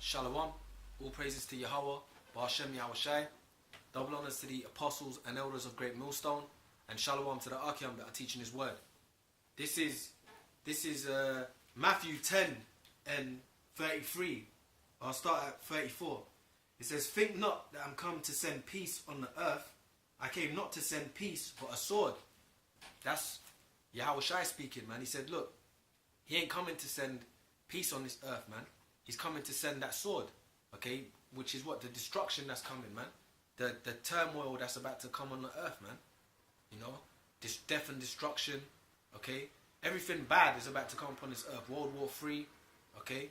Shalom, all praises to Yahweh, Ba'ashem Yahushai, double honors to the apostles and elders of GreatMillStone, and Shalom to the Archeum that are teaching His word. This is Matthew 10 and 33. I'll start at 34. It says, "Think not that I'm come to send peace on the earth. I came not to send peace, but a sword." That's Yahushai speaking, man. He said, look, He ain't coming to send peace on this earth, man. He's coming to send that sword, okay? Which is what? The destruction that's coming, man. The turmoil that's about to come on the earth, man. You know? This death and destruction, okay? Everything bad is about to come upon this earth. World War III, okay?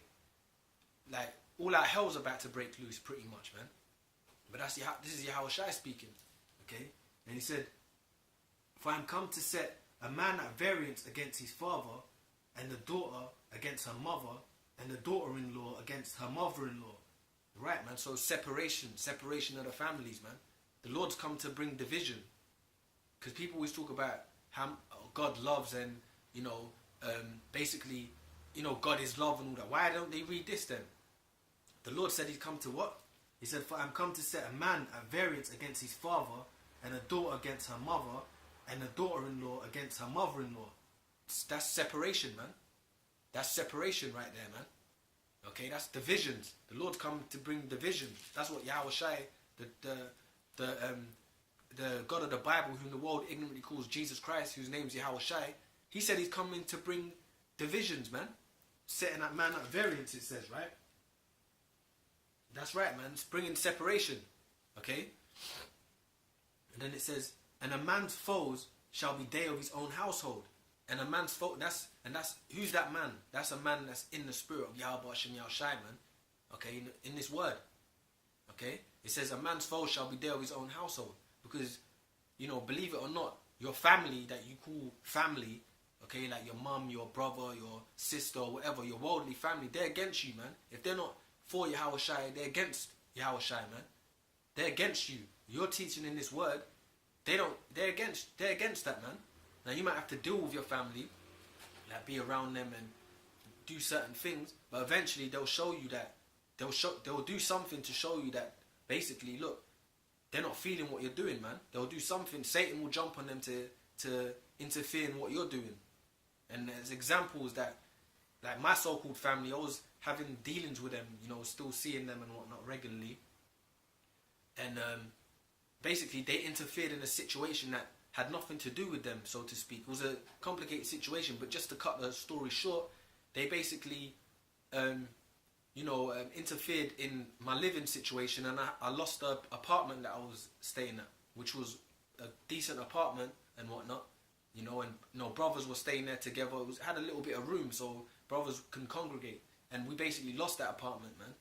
Like, all out hell's about to break loose, pretty much, man. But this is Yahushai speaking, okay? And he said, "For I am come to set a man at variance against his father, and the daughter against her mother, and the daughter-in-law against her mother-in-law." Right, man. So separation of the families, man. The Lord's come to bring division. Because people always talk about how God loves and, you know, basically, you know, God is love and all that. Why don't they read this then? The Lord said He's come to what? He said, "For I am come to set a man at variance against his father, and a daughter against her mother, and a daughter-in-law against her mother-in-law." That's separation, man. That's separation right there, man. Okay, that's divisions. The Lord's come to bring division. That's what Yahushai, the God of the Bible, whom the world ignorantly calls Jesus Christ, whose name's Yahushai, He said He's coming to bring divisions, man. Setting that man at variance, it says, right? That's right, man. It's bringing separation. Okay? And then it says, "And a man's foes shall be they of his own household." And a man's foe, that's who's that man? That's a man that's in the spirit of Yahweh Hashem Yahushai, man. Okay, in this word. Okay? It says, "A man's foe shall be there of his own household." Because, you know, believe it or not, your family that you call family, okay, like your mum, your brother, your sister, or whatever, your worldly family, they're against you, man. If they're not for Yahushai, they're against Yahushai, man. They're against you. You're teaching in this word. They're against that, man. Now you might have to deal with your family, like be around them and do certain things, but eventually they'll show you that they'll do something to show you that basically, look, they're not feeling what you're doing, man. They'll do something. Satan will jump on them to interfere in what you're doing. And there's examples that, like my so-called family, I was having dealings with them, you know, still seeing them and whatnot regularly. And basically they interfered in a situation that had nothing to do with them, so to speak. It was a complicated situation, but just to cut the story short, they basically, interfered in my living situation, and I lost the apartment that I was staying at, which was a decent apartment and whatnot, you know, and brothers were staying there together. It had a little bit of room, so brothers can congregate, and we basically lost that apartment, man.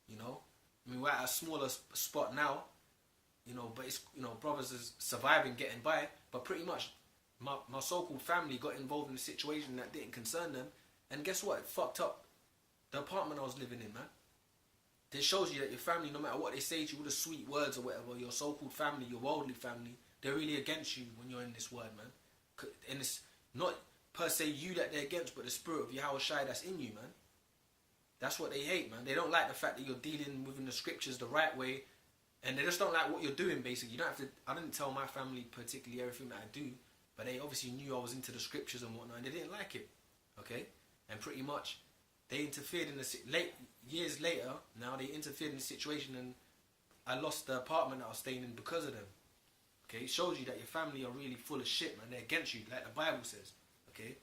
You know, I mean, we're at a smaller spot now. You know, but it's, you know, brothers is surviving, getting by, but pretty much my so-called family got involved in a situation that didn't concern them, and guess what? It fucked up the apartment I was living in, man. This shows you that your family, no matter what they say to you, all the sweet words or whatever, your so-called family, your worldly family, they're really against you when you're in this word, man. And it's not per se you that they're against, but the spirit of Yahushai that's in you, man. That's what they hate, man. They don't like the fact that you're dealing within the scriptures the right way. And they just don't like what you're doing, basically. You don't have to. I didn't tell my family particularly everything that I do, but they obviously knew I was into the scriptures and whatnot, and they didn't like it. Okay, and pretty much they interfered in the years later. Now they interfered in the situation, and I lost the apartment that I was staying in because of them. Okay, it shows you that your family are really full of shit, man. They're against you, like the Bible says. Okay,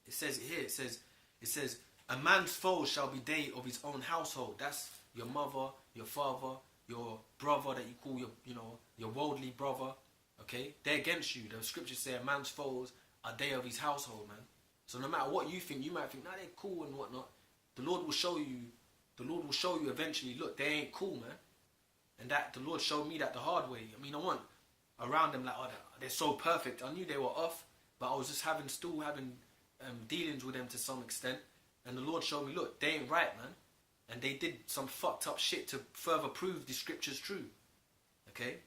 it says it here. It says, "A man's foes shall be they of his own household." That's your mother, your father, your brother that you call your worldly brother, okay? They're against you. The scriptures say a man's foes are they of his household, man. So no matter what you think, you might think, nah, they're cool and whatnot. The Lord will show you eventually, look, they ain't cool, man. And that the Lord showed me that the hard way. I mean, I want around them like, oh, they're so perfect. I knew they were off, but I was just still having dealings with them to some extent. And the Lord showed me, look, they ain't right, man. And they did some fucked up shit to further prove the scriptures true. Okay?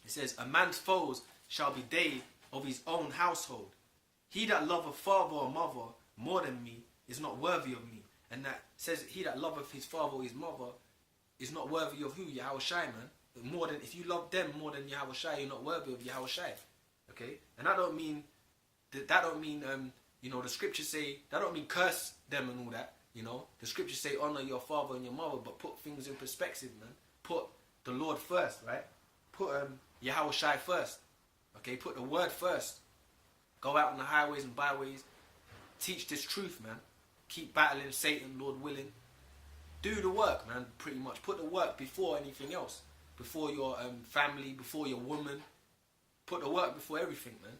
It says, "A man's foes shall be they of his own household. He that loveth father or mother more than me is not worthy of me. And that says, he that loveth his father or his mother is not worthy of who? Yahushai, man. More than, if you love them more than Yahushai, you're not worthy of Yahushai. Okay? And that don't mean, you know, the scriptures say, that don't mean curse them and all that. You know, the scriptures say honor your father and your mother, but put things in perspective, man. Put the Lord first, right? Put Yahushai first. Okay? Put the word first. Go out on the highways and byways. Teach this truth, man. Keep battling Satan, Lord willing. Do the work, man, pretty much. Put the work before anything else. Before your family, before your woman. Put the work before everything, man.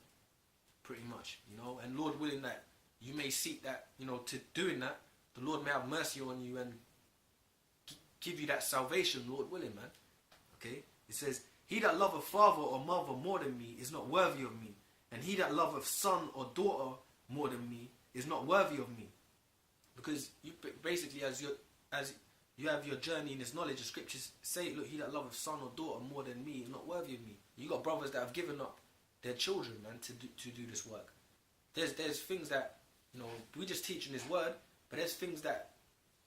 Pretty much, you know. And Lord willing that you may seek that, you know, to doing that, the Lord may have mercy on you and give you that salvation, Lord willing, man. Okay? It says, he that loveth father or mother more than me is not worthy of me. And he that loveth son or daughter more than me is not worthy of me. Because you basically, as you have your journey in this knowledge, the scriptures say, look, he that loveth son or daughter more than me is not worthy of me. You got brothers that have given up their children, man, to do this work. There's things that, you know, we just teach in this word, but there's things that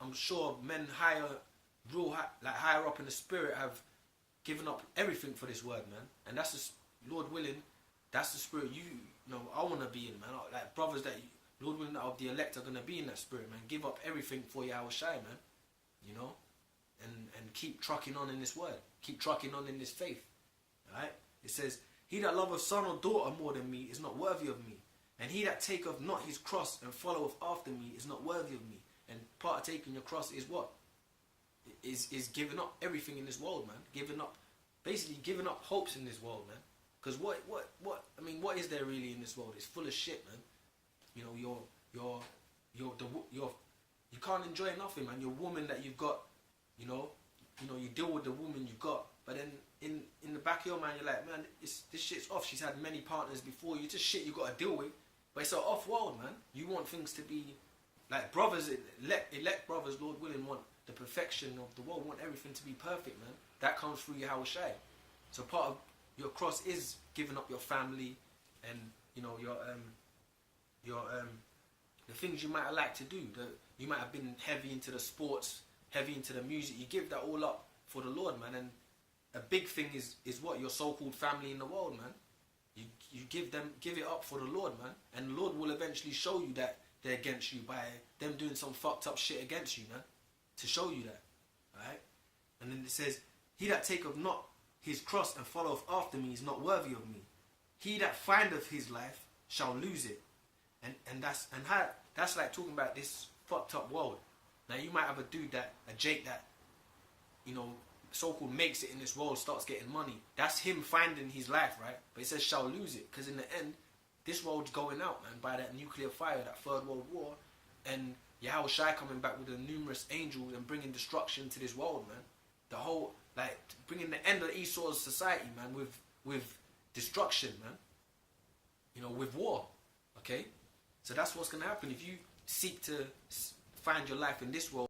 I'm sure men higher up in the spirit have given up everything for this word, man. And that's just, Lord willing, that's the spirit you know I want to be in, man. Like brothers that Lord willing of the elect are going to be in that spirit, man. Give up everything for Yahushai, man. You know, and keep trucking on in this word. Keep trucking on in this faith. Alright? It says, he that loveth son or daughter more than me is not worthy of me. And he that taketh not his cross and followeth after me is not worthy of me. And part of taking your cross is what? Is giving up everything in this world, man. Basically giving up hopes in this world, man. Because what is there really in this world? It's full of shit, man. You know, you can't enjoy nothing, man. Your woman that you've got, you know, you deal with the woman you've got, but then in the back of your mind, you're like, man, this shit's off. She's had many partners before you. It's just shit you got to deal with. But it's an off-world, man. You want things to be like brothers, elect brothers, Lord willing, want the perfection of the world, want everything to be perfect, man. That comes through Yahushai. So part of your cross is giving up your family and, you know, the things you might have liked to do. You might have been heavy into the sports, heavy into the music. You give that all up for the Lord, man. And a big thing is what? Your so-called family in the world, man. You give it up for the Lord, man. And the Lord will eventually show you that they're against you by them doing some fucked up shit against you, man. To show you that. Alright? And then it says, he that taketh not his cross and followeth after me is not worthy of me. He that findeth his life shall lose it. And that's like talking about this fucked up world. Now you might have a dude a Jake that, you know, so-called makes it in this world, starts getting money. That's him finding his life, right? But it says shall lose it, because in the end, this world's going out, man, by that nuclear fire, that Third World War, and Yahushai coming back with the numerous angels and bringing destruction to this world, man. The whole, like, bringing the end of Esau's society, man, with destruction, man. You know, with war, okay? So that's what's going to happen if you seek to find your life in this world.